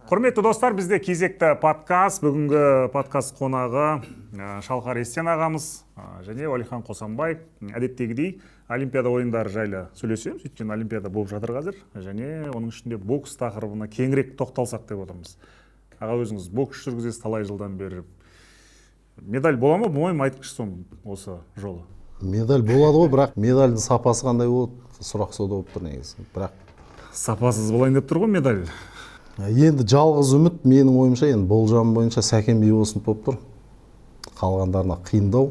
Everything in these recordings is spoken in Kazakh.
Құрметті достар, бізде кезекті подкаст. Бүгінгі подкаст қонағы Шалқар Естен ағамыз және Уәлихан Қосанбай. Әдеттегідей Олимпиада ойындары жайлы сөйлесеміз. Өйткені Олимпиада болып жатыр қазір. Және оның ішінде бокс тақырыбына кеңірек тоқталсақ деп отырмыз. Аға, өзіңіз бокс жүргізесіз талай жылдан бері. Медаль бола ма, болмай ма, айтыңызшы осы жолы? Медаль болады ғой, бірақ медальдің сапасы қандай болады? Сұрақ сода болып тұр негізі. Бірақ сапасыз болайын деп тұр ғой медаль. Енді жалғыз үміт менің ойымша, енді болжам бойынша Сәкен Бейбосынов болып тұр. Қалғандарына қиындау.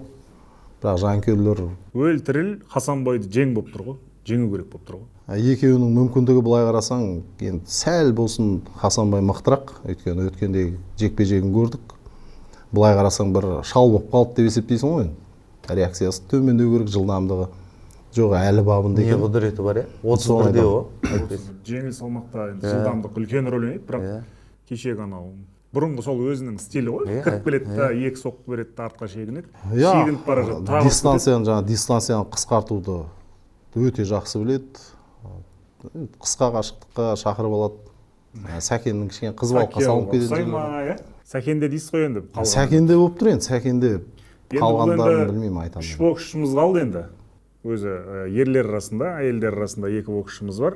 Бірақ жанкүйерлер өлтіріл Хасанбайды жең болып тұр ғой. Жеңу керек болып тұр ғой. Екеуінің мүмкіндігі былай қарасаң, енді сәл болсын Хасанбай мықтырақ. Өйткені өткендегі жекпе-жегін көрдік. Былай қарасаң бір шал болып қалды деп есептейсің ғой. Реакциясы төмендеу керек, жылдамдығы. Жоқ, әлі бабында екен. Не құдіреті бар, 31-де о. Жеңіл салмақта жылдамдық үлкен рөл ойнайды, бірақ кешегі анау бұрынғы сол өзінің стилі ғой. Кіріп келеді да, екі соққы береді, артқа шегінеді. Шегініп бара жатыр. Дистанцияны қысқартуды өте жақсы біледі. Қысқа қашықтыққа шақырып алады. Сәкеннің кішкене қызбалыққа салып кетеді. Сәкенде дейсіз ғой енді. Сәкенде болып тұр енді, Сәкенде қалғандарын білмеймін, айтамын. Үш боксшымыз қалды енді. Өзі ерлер арасында, әйелдер арасында екі боксшымыз бар.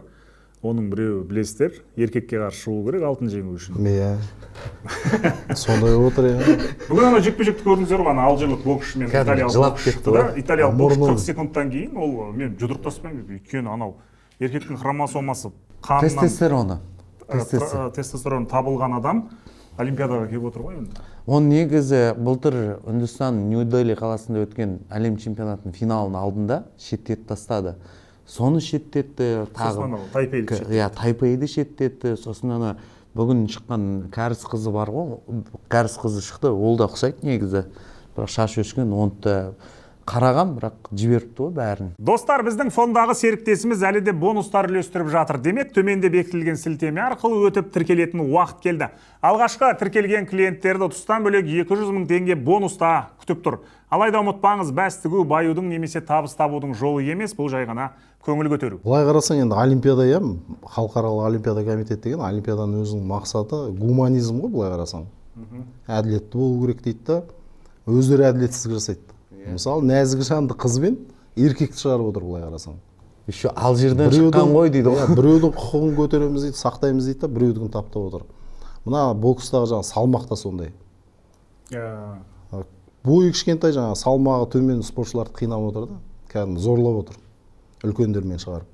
Оның біреуі білесіздер, еркекке қарсы шығу керек, алтын жеңу үшін. Иә. Сондай отыр енді. Бүгін ана жекпе-жекті көрдіңіздер ғой, ана алжирлік боксшы мен италиялық боксшы шықты да. Италиялық боксшы 40 секундтан кейін ол мен жұдырықтаспаймын, өйткені анау еркектің хромосомасы қанынан тестостерон табылған адам Олимпиадаға келіп отыр ғой енді. Он негізі былтыр Үндістан Нью-Дели қаласында өткен әлем чемпионатының финалының алдында шеттетіп тастады. Соны шеттетті, тағы Тайпейді шеттетті. Сосын ана бүгін шыққан кәріс қызы бар ғой, кәріс қызы шықты, ол да ұқсайды негізі. Бірақ шаш өшкен, оны қараған, бірақ жіберіпті ғой бәрін. Достар, біздің фондағы серіктесіміз әлі де бонустар үлестіріп жатыр. Демек, төменде бекітілген сілтеме арқылы өтіп тіркелетін уақыт келді. Алғашқы тіркелген клиенттерді тұстан бөлек 200 мың теңге бонуста күтіп тұр. Алайда ұмытпаңыз, бәстігу баюдың немесе табыс табудың жолы емес, бұл жай ғана көңіл көтеру. Былай қарасаң енді Олимпиада, халықаралық Олимпиада комитеті деген Олимпиаданың өзінің мақсаты гуманизм ғой, былай қарасаң. Әділетті болу керек дейді да, өздері әділетсіздік жасайды. Мысалы, нәзік жанды қызбен еркекті шығарып отыр, былай қарасаң. Еще Алжирден шыққан ғой дейді ғой. Біреудің құқығын көтереміз дейді, сақтаймыз дейді да, біреудің таптап отыр. Мына бокстағы жаңа салмақта сондай. Бойы кішкентай жаңа салмағы төмен спортшыларды қинап отыр да, кәдімгі зорлап отыр. Үлкендермен шығарып.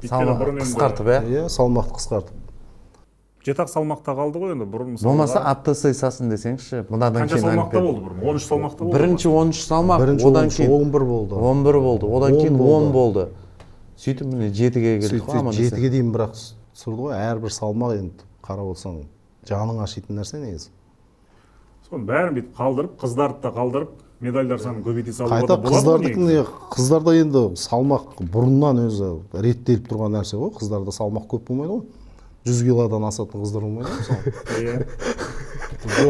Салмақты қысқартып, салмақты қысқартып. Жетақ салмақта қалды ғой енді бұрын мысалға. Болмаса апта сайсасын десеңші. Қанша салмақта болды бұрын? 13 салмақта болды. Бірінші 13 салмақ, одан кейін 11 болды. 11 болды, одан кейін 10 болды. Сөйтіп міне 7-ге келдік қой аман. 7-ге дейін бірақ түсірді ғой, әрбір салмақ енді қарап отырсаң жаның ашитын нәрсе негізі. Соның бәрін бүйтіп қалдырып, қыздарды да қалдырып, медальдар санын көбейте салуға да болады ғой. Қыздарда енді салмақ бұрыннан өзі реттеліп тұрған нәрсе ғой. Қыздарда салмақ көп болмайды ғой. 100 килодан асатын қыздар болмайды мысалы. Иә.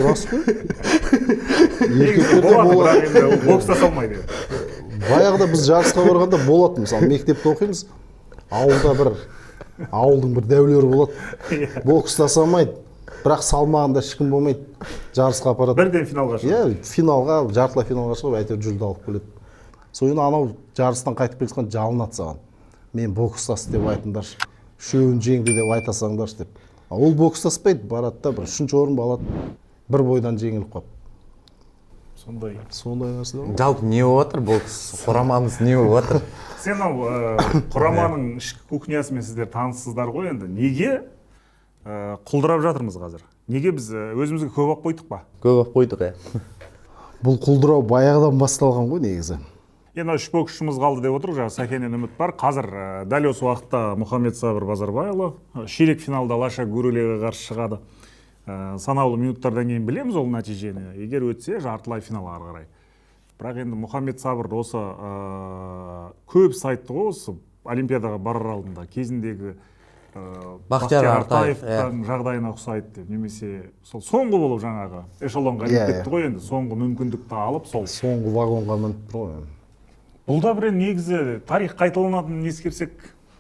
Рас қой. Еркектерде болады, енді бокста салмайды. Баяғыда біз жарысқа барғанда болады, мысалы мектепте оқимыз, ауылдың бір дәулері болады. Бокста салмайды, бірақ салмағында ешкім болмайды. Жарысқа апарады. Бірден финалға шығады. Иә, финалға, жартылай финалға шығып, әйтеуір жүлде алып келеді. Соны анау жарыстан қайтып келе жатқан жалынады саған. Мен бокстас деп айтыңдаршы. Үшеуін жеңді деп айтасаңдаршы деп. Ол бокстаспайды, барады да бір 3-ші орын алады, бір бойдан жеңіліп қалып. Сондай нәрсе ғой. Жалпы не болып жатыр бокс? Құрамамыз не болып жатыр? Сен құраманың ішкі кухнясымен сіздер таныссыздар ғой енді. Неге құлдырап жатырмыз қазір? Неге біз өзімізге көп ақ қойдық па? Көп ақ қойдық, Бұл құлдырау баяғыдан басталған ғой негізі. Енді 3 боксшымыз қалды деп отырық, жаңа Сәкеннен үміт бар. Қазір дәл осы уақытта Мұхаммед Сабыр Базарбайұлы ширек финалда Лаша Гурулеге қарсы шығады. Санаулы минуттардан кейін білеміз ол нәтижені. Егер өтсе жартылай финалға қарай. Бірақ енді Мұхаммед Сабыр осы көп айтты ғой осы Олимпиадаға барар алдында кезіндегі Бақтияр Артаевтың жағдайына ұқсайды деп, немесе сол соңғы болып жаңағы эшелонға іліп кетті ғой енді, соңғы мүмкіндікті алып, сол соңғы вагонға мініп тұр ғой. Бұл да бір негізі тарих қайталанатынын ескерсек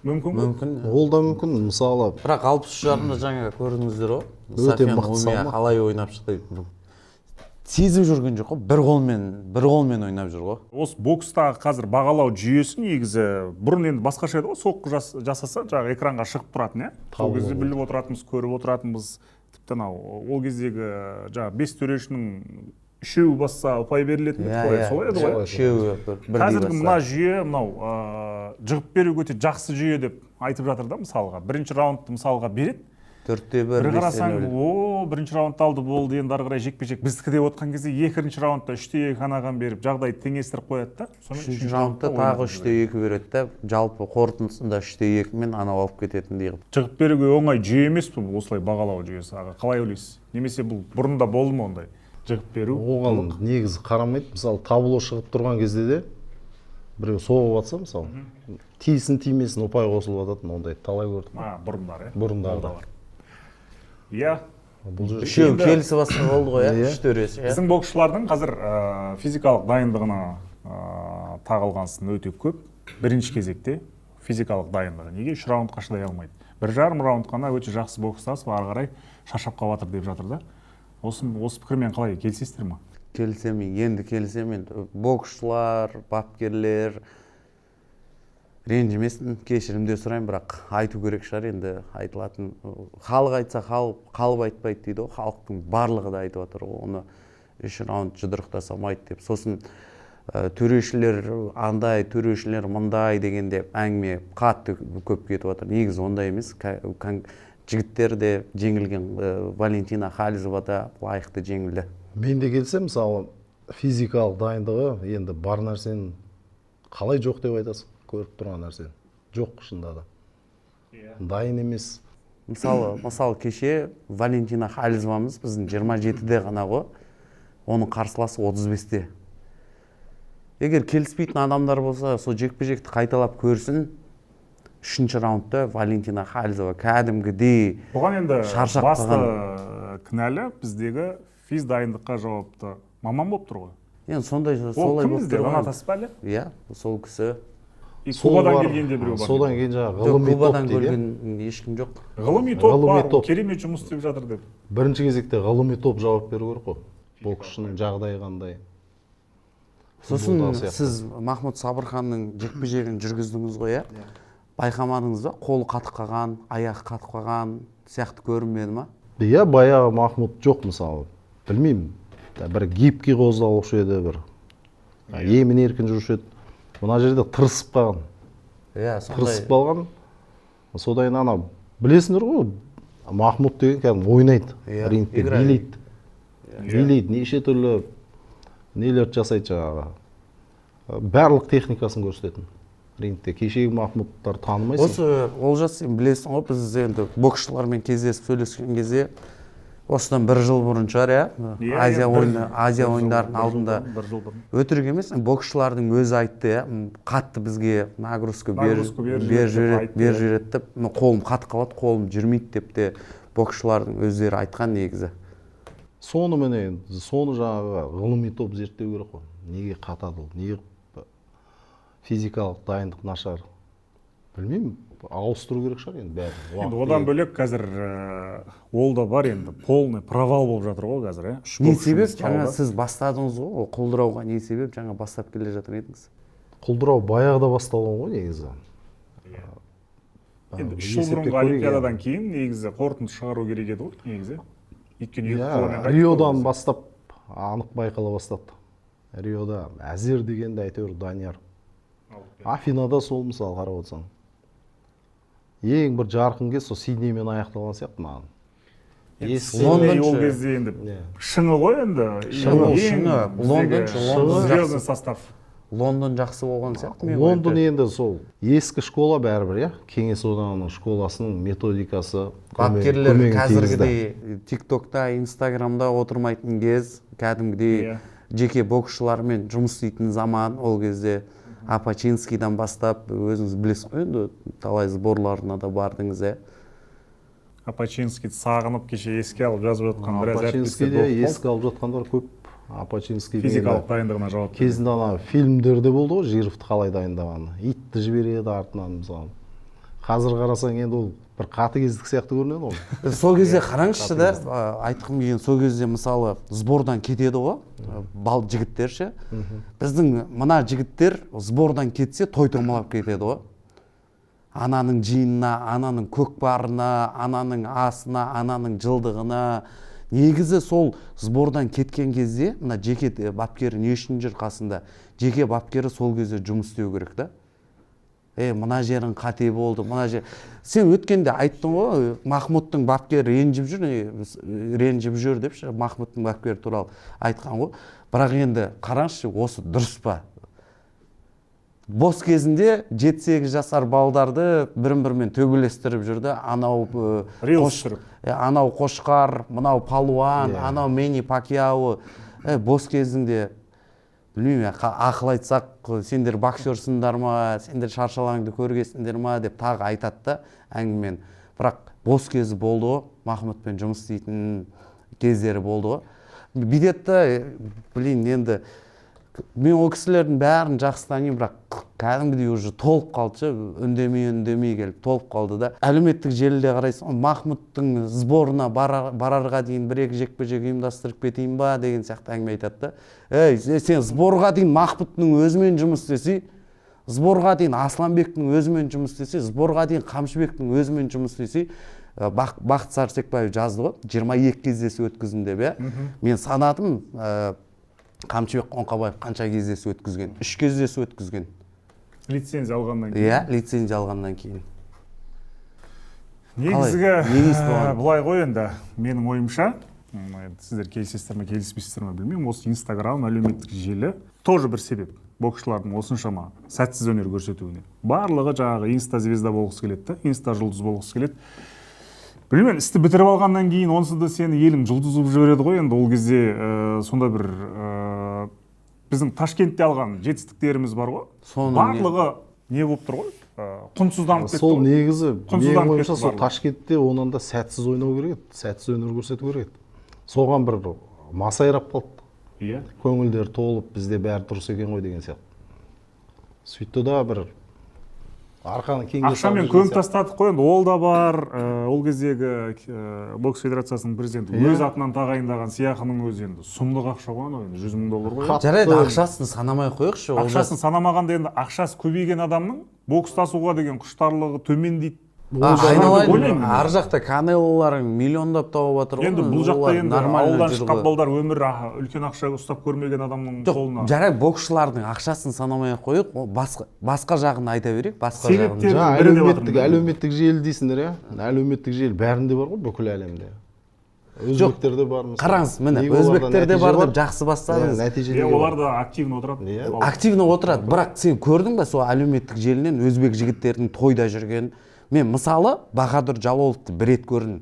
мүмкін ғой. мүмкін. Ол да мүмкін, мысалы. Бірақ 60 жарымда жаңа көрдіңіздер ғой. Өте Софиян мықты Умия салмақ. қалай ойнап шықты. Сезіп жүрген жоқ қой, бір қолмен ойнап жүр ғой. Осы бокстағы қазір бағалау жүйесі негізі бұрын енді басқаша еді ғой, соққы жасаса жаңағы экранға шығып тұратын, иә. Сол кезде біліп отыратынбыз, көріп отыратынбыз. Тіпті ол кездегі жаңағы 5 төрешінің үшеуі басса ұпай берілетін еді, солай еді ғой. Үшеуі Қазіргі мына жүйе, мынау жығып беру өте жақсы жүйе деп айтып жатыр да, мысалға. Бірінші раундты мысалға береді. 4-1, Бір қарасаң, бірінші раундты алды болды, енді ары қарай жекпе-жек біздікі деп отқан кезде екінші раундта 3-2 қанаған беріп, жағдайды теңестіріп қояды да. Үшінші раундта тағы 3-2 береді да, жалпы қорытындысында 3-2 мен анау алып кететіндей қылып. Жығып беруге оңай жүйе емес бұл, осылай бағалау жүйесі. Аға, қалай ойлайсыз? Немесе бұл бұрында болды ма ондай? Жығып беру. Оған негізі қарамайды. Мысалы, табло шығып тұрған кезде де біреу соғып жатса, мысалы, тиісін тимесін ұпай қосылып жататын, ондай талай көрдік. Бұрындар, иә. Бұрындарда. Иә. Үшеуі келісі басқа болды ғой, иә, үш төресі. Біздің боксшылардың қазір физикалық дайындығына тағылған сын өте көп. Бірінші кезекте физикалық дайындығы. Неге 3 раундқа шыдай алмайды? 1,5 раунд қана өте жақсы бокстасып, ары қарай шаршап қалып жатыр деп жатыр да. Осы пікірмен қалай келісесіздер ме? Келісемін, енді келісемін. Боксшылар, бапкерлер ренжімесін, кешірімде сұрайын, бірақ айту керек шығар, енді айтылатын. Халық айтса, қалып айтпайды дейді ғой, халықтың барлығы да айтып жатыр ғой, оны 3 раунд жұдырықтасамайды деп. Сосын төрешілер андай, төрешілер мындай дегенде әңгіме қатты көп кетіп жатыр. Негізі ондай емес. Жігіттер де жеңілген, Валентина Хализова да лайықты жеңілді. Мен де келсем, мысалы, физикалық дайындығы енді бар нәрсені қалай жоқ деп айтасың? Көріп тұрған нәрсе. Жоқ шында да. Дайын емес. Мысалы кеше Валентина Хализовамыз біздің 27-де ғана ғой, оның қарсыласы 35-те. Егер келіспейтін адамдар болса, сол жекпе-жекті қайталап көрсін, 3-ші раундта Валентина Хализова кәдімгідей бұған енді шаршап басты қалған. кінәлі біздегі физ дайындыққа жауапты маман болып тұр ғой. Енді солай болып тұр ғой. Анатасы ба әлі? Иә, сол кісі. Кубадан келгенде біреу бар. Содан кейін жаңағы ғылыми топ Кубадан дейді. көрген ешкім жоқ. Ғылыми топ бар, керемет жұмыс істеп жатыр деп. Бірінші кезекте ғылыми топ жауап беру керек қой. Боксшының жағдайы қандай. Сосын сіз Махмұт Сабырханның жекпе-жегін жүргіздіңіз ғой, иә? Байқамадыңыз ба? Қолы қатып қалған, аяғы қатып қалған сияқты көрінбеді ма? Иә, баяғы Махмұт жоқ, мысалы. Білмеймін. Бір гибкий қозғалушы еді, бір емін еркін жүруші еді. Мына жерде тырысып қалған. Иә, тырысып қалған. Содан ана білесіңдер ғой, Махмұт деген кәдімгі ойнайды. Рингте билейді. Билейді, неше түрлі нелерді жасайды жаңағы. Барлық техникасын көрсететін. Рингте кешегі Махмұттар танымайсың. Осы Олжас, сен білесің ғой, біз енді боксшылармен кездесіп сөйлескен кезде осыдан 1 жыл бұрын шығар, иә? Азия ойындарының алдында. Өтірік емес, боксшылардың өзі айтты, иә? Қатты бізге нагрузка бер жүреді, қолым қатты қалады, қолым жүрмейді деп те боксшылардың өздері айтқан негізі. Соны жаңағы ғылыми топ зерттеу керек қой. Неге қатады ол? Неге физикалық дайындық нашар? Білмеймін. Ауыстыру керек шығар енді бәрі. Енді одан бөлек қазір ол да бар енді, полный провал болып жатыр ғой қазір, иә? Не себеп? Жаңа сіз бастадыңыз ғой, құлдырауға не себеп? Жаңа бастап келе жатыр едіңіз. Құлдырау баяғыда басталған ғой негізі. Енді 3 жыл бұрынғы Олимпиададан кейін негізі қорытынды шығару керек еді ғой, негізі. Риодан бастап анық байқала бастады. Риода әзер дегенде әйтеуір Данияр. Афинада сол мысалы қарап отырсаң. Ең бір жарқын кез сол Сиднеймен аяқталған сияқты маған. Сидней ол кезде енді шыңы ғой енді. Лондон состав. Лондон жақсы болған сияқты. Лондон енді сол ескі школа бәрібір, иә? Кеңес одағының школасының методикасы. Бапкерлер қазіргідей TikTokта, Instagramда отырмайтын кез, кәдімгідей жеке боксшылармен жұмыс істейтін заман. Ол кезде Апачинскийдан бастап, өзіңіз білесіз ғой, енді талай сборларына да бардыңыз, иә? Апачинскийді сағынып кеше еске алып жазып жатқан біраз әріптестер болды. Апачинскийде еске алып жатқандар көп. Апачинский физикалық дайындығына жауап. Кезінде ана фильмдерде болды ғой, Жировты қалай дайындаған. Итті жібереді артынан, мысалы. қазір қарасаң енді ол бір қатыгездік сияқты көрінеді ғой. сол кезде қараңызшы да, айтқым келген, сол кезде мысалы сбордан кетеді ғой, бал жігіттер ше. Біздің мына жігіттер сбордан кетсе той томалап кетеді ғой. Ананың жиынына, ананың көкпарына, ананың асына, ананың жылдығына. Негізі сол сбордан кеткен кезде мына жеке бапкері не үшін жүр қасында? Жеке бапкері сол кезде жұмыс істеу керек та. Мына жерің қате болды, мына жер. Сен өткенде айттың ғой, Махмұттың бапкері ренжіп жүр депші, Махмұттың бапкері туралы айтқан ғой. Бірақ енді қараңызшы, осы дұрыс па? Бос кезінде 7-8 жасар балдарды бірін-бірімен төбелестіріп жүрді. Анау Қошқар, мынау Палуан, анау Мени Пакьяо. Бос кезінде білмеймін, ақыл айтсақ, сендер боксерсыңдар ма, сендер шаршалаңды көргесіңдер ма деп тағы айтады да әңгімен. Бірақ бос кезі болды ғой, Махмұтпен жұмыс істейтін кездері болды ғой. Бидетті, енді мен ол кісілердің бәрін жақсы танимын, бірақ кәдімгідей уже толып қалды, үндемей келіп толып қалды да. Әлеуметтік желіде қарайсың, Махмұттың сборына барарға дейін бір-екі жекпе-жек ұйымдастырып кетейін ба деген сияқты әңгіме айтады да. Сен сборға дейін Махмұттың өзімен жұмыс істесе, сборға дейін Асланбектің өзімен жұмыс істесе, сборға дейін Қамшыбектің өзімен жұмыс істесе, Бақыт Сарсекбаев жазды ғой, 22 кездесу өткіздім деп, мен санадым, Қамшыбек Қоңқабаев қанша кездесу өткізген? 3 кездесу өткізген. Лицензия алғаннан кейін. Лицензия алғаннан кейін. Негізгі бұлай ғой енді, менің ойымша, сіздер келісесіздер ме, келіспейсіздер ме білмеймін, осы Инстаграм, әлеуметтік желі тоже бір себеп. Боксшылардың осыншама сәтсіз өнер көрсетуіне. Барлығы жаңағы инста-звезда болғысы келеді, инста-жұлдыз болғысы келеді. Білмеймін, істі бітіріп алғаннан кейін онсыз да сені елің жұлдыз қылып жібереді ғой. Енді ол кезде сонда бір біздің Ташкентте алған жетістіктеріміз бар ғой. Барлығы не болып тұр ғой? Құнсызданып кетті. Сол негізі менің ойымша сол Ташкентте онан да сәтсіз ойнау керек еді, сәтсіз өнер көрсету керек еді. Соған бір масайрап қалды. Иә. Көңілдер толып, бізде бәрі дұрыс екен ғой деген сияқты. Сөйтті да бір арқаны кеңге ақшамен көміп тастадық қой, енді ол да бар. Ол кездегі бокс федерациясының президенті өз атынан тағайындаған сыйақының өзі енді сұмдық ақша ғой, енді $100,000 ғой. Жарайды, ақшасын санамай қойықшы. Ақшасын санамағанда енді ақшасы көбейген адамның бокстасуға деген құштарлығы төмендейді. Айналайын, ар жақта Канелоларың миллиондап тауып жатыр ғой. Енді бұл жақта енді ауылдан шыққан балдар өмір үлкен ақша ұстап көрмеген адамның қолына. Жарайды, боксшылардың ақшасын санамай қойып, басқа жағын айта берейік, басқа жағын. Әлеуметтік желі дейсіңдер, әлеуметтік желі бәрінде бар ғой, бүкіл әлемде. Өзбектерде бар мысалы. Қараңыз, міне, өзбектерде бар деп жақсы бастадыңыз. Олар да активно отырады. Активно отырады, бірақ сен көрдің бе сол әлеуметтік желінен өзбек жігіттердің тойда жүргенін? Мен мысалы Бахадүр Жалоловты бір рет көрдім.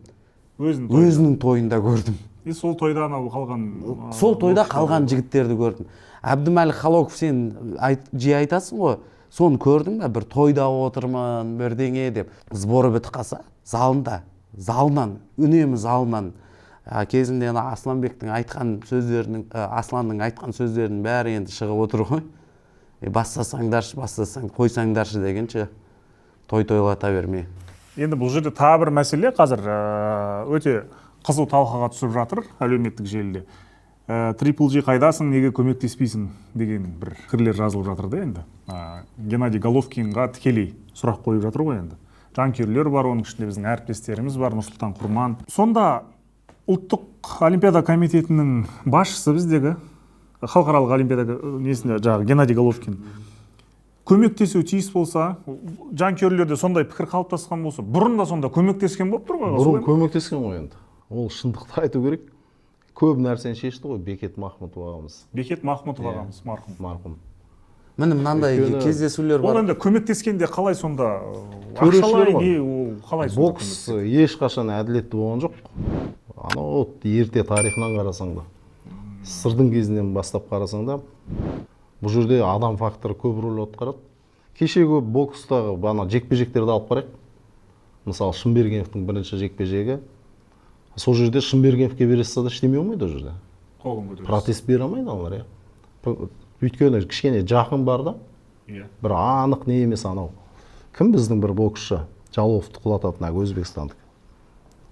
Өзінің тойында көрдім. Сол тойда қалған. Сол тойда қалған жігіттерді көрдім. Әбдімәлік Халоков сен жиі айтасың ғой, соны көрдің бе, бір тойда отырмын, бірдеңе деп. Сборы бітіп қалса, залынан, үнемі залынан кезінде Асланбектің айтқан сөздерінің, Асланның айтқан сөздерінің бәрі енді шығып отыр ғой. Бастасаңдаршы, қойсаңдаршы дегенше. Той-тойлата бермей. Енді бұл жерде тағы бір мәселе қазір өте қызу талқыға түсіп жатыр әлеуметтік желіде. Трипл G қайдасың, неге көмектеспейсің деген бір пікірлер жазылып жатыр да енді. Геннадий Головкинға тікелей сұрақ қойып жатыр ғой енді. Жанкүйерлер бар, оның ішінде біздің әріптестеріміз бар, Нұрсұлтан Құрман. Сонда ұлттық олимпиада комитетінің басшысы біздегі халықаралық олимпиада несінде жаңағы Геннадий Головкин көмектесу тиіс болса, жанкүйерлерде сондай пікір қалыптасқан болса, бұрын да сонда көмектескен болып тұр ғой? Бұрын көмектескен ғой енді. Ол шындықты айту керек. Көп нәрсені шешті ғой Бекет Махмұтов ағамыз. Бекет Махмұтов ағамыз, марқұм. Міне мынандай кездесулер бар. Ол енді көмектескенде қалай сонда? Ақшалай не, ол қалай сонда? Бокс ешқашан әділетті болған жоқ. Анау ерте тарихынан қарасаң да, сырдың кезінен бастап қарасаң да, бұл жерде адам факторы көп рөл атқарады. Кешегі бокстағы бана жекпе-жектерді алып қарайық. Мысалы Шынбергеновтың бірінші жекпе-жегі. Сол жерде Шынбергеновке бересіз да ештеме болмайды ол жерде. Протест бере алмайды олар, өйткені кішкене жақын бар да. Бір анық не емес анау. Кім біздің бір боксшы? Жаловты құлататын ағы өзбекстандық.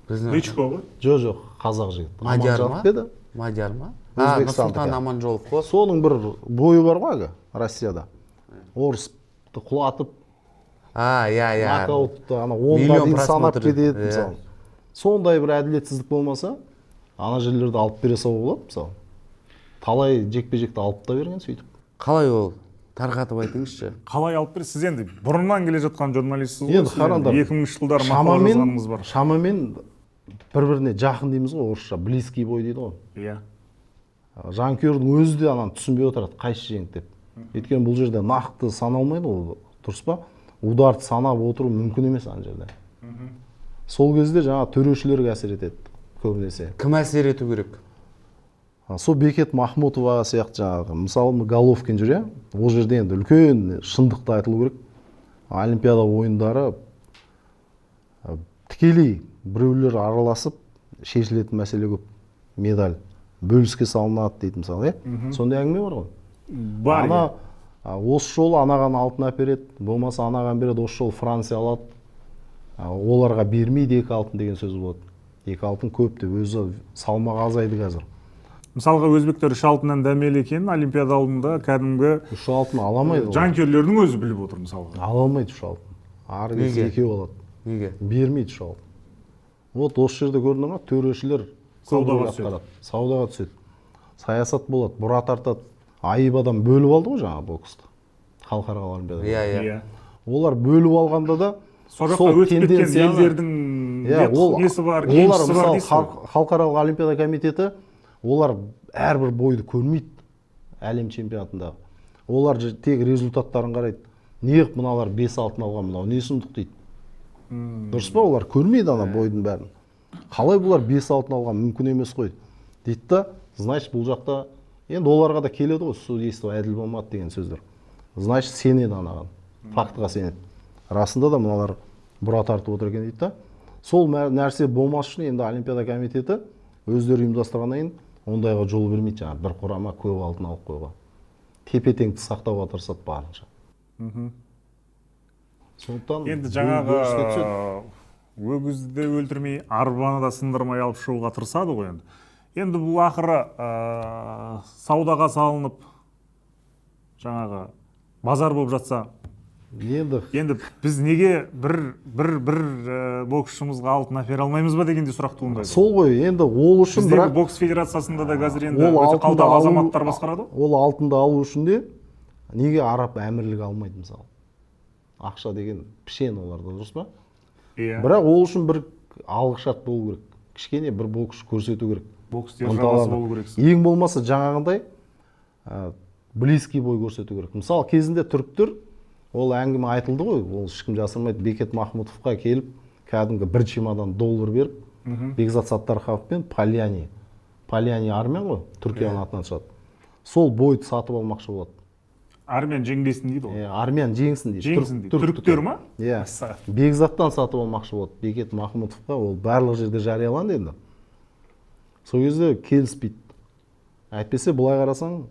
Лычко ғой? Жоқ, қазақ жігіт. Мадияр ма? Аманжолов еді. Мадияр ма? Өзбекстандық. Нұрсұлтан Аманжолов қой. Соның бір бойы бар ғой ағы Россияда. Орысты құлатып, иә. нокаутты ана 10-ға дейін санап кетеді мысалы. Сондай бір әділетсіздік болмаса, ана жерлерді алып бере салуға болады мысалы. Талай жекпе-жекті алып та берген сөйтіп. Қалай ол? Тарқатып айтыңызшы. Қалай алып бересіз? Сіз енді бұрыннан келе жатқан журналистсіз ғой. Енді қараңдар. 2000 жылдар мақала жазғаныңыз бар. Шамамен бір-біріне жақын дейміз ғой, орысша близкий бой дейді ғой. Иә. Жанкүйердің өзі де ананы түсінбей отырады, қайсы жеңді деп. Өйткені бұл жерде нақты саналмайды ғой, дұрыс па? Ударды санап отыру мүмкін емес ана жерде. Сол кезде жаңа төрешілерге әсер етеді көбінесе. Кім әсер ету керек? Сол Бекет Махмутова сияқты жаңағы, мысалы Головкин жүр, ол жерде енді үлкен шындықты айтылу керек. Олимпиада ойындары тікелей біреулер араласып шешілетін мәселе көп. Медаль бөліске салынады дейді мысалы, сондай әңгіме бар ғой. Бар. Ана осы жолы анаған алтын әпереді, болмаса анаған береді, осы жолы Франция алады. Оларға бермейді 2 алтын деген сөз болады. 2 алтын көп деп, өзі салмағы азайды қазір. Мысалға өзбектер 3 алтыннан дәмелі екенін Олимпиада алдында кәдімгі 3 алтын аламайды. жанкүйерлердің өзі біліп отыр мысалға. Ала алмайды 3 алтын. Ары кетсе 2 болады. Неге? Бермейді 3 алтын. Вот осы жерде көрдіңіз ме? Төрешілер Саудаға түседі. Саудаға түседі. Саясат болады, бұра тартады. Айып адам бөліп алды ғой жаңа боксты. Халықаралық олимпиада. Иә. Олар бөліп алғанда да сол өтіп кеткен елдердің несі бар, еншісі бар дейсіз ғой. Халықаралық олимпиада комитеті олар әрбір бойды көрмейді әлем чемпионатындағы. Олар тек результаттарын қарайды. Неғып мыналар 5 алтын алған, мынау не сұмдық дейді. Дұрыс па? Олар көрмейді ана бойдың бәрін. Қалай бұлар 5 алтын алған, мүмкін емес қой дейді да, значит бұл жақта енді оларға да келеді ғой, судейство әділ болмады деген сөздер. Значит сенеді анаған, фактыға сенеді. Расында да мыналар бұра тартып отыр екен дейді да. Сол нәрсе болмас үшін енді Олимпиада комитеті өздері ұйымдастырғаннан кейін ондайға жол бермейді, жаңағы бір құрама көп алтын алып қойға. Тепе-теңдікті сақтауға тырысады барынша. Сондықтан енді жаңағы өгізді өлтірмей, арбаны да сындырмай алып шығуға тырысады ғой енді. Енді бұл ақыры саудаға салынып, жаңағы базар болып жатса, енді біз неге бір боксшымызға алтын әпере алмаймыз ба дегенде сұрақ туындайды. Сол ғой, енді ол үшін біздегі бокс федерациясында да қазір енді өте қалталы азаматтар басқарады. Ол алтынды алу үшін де неге араб әмірлігі алмайды мысалы? Ақша деген пішен оларда, дұрыс па? Бірақ ол үшін бір алғышарт болу керек. Кішкене бір бокс көрсету керек. Бокс державасы болу керек. Ең болмаса жаңағындай близкий бой көрсету керек. Мысалы кезінде түріктер, ол әңгіме айтылды ғой, ол ешкім жасырмайды. Бекет Махмутовқа келіп, кәдімгі $1 чемодан беріп, Бекзат Саттарханов пен Пальяни армян ғой, Түркияның атынан шығады. Сол бойды сатып алмақшы болады. Армян жеңбесін дейді ғой. Армян жеңсін дейді. Жеңсін дейді. Түріктер ма? Иә. Бекзаттан сатып алмақшы болады. Бекет Махмутовқа ол барлық жерде жарияланды енді. Сол кезде келіспейді. Әйтпесе былай қарасаң,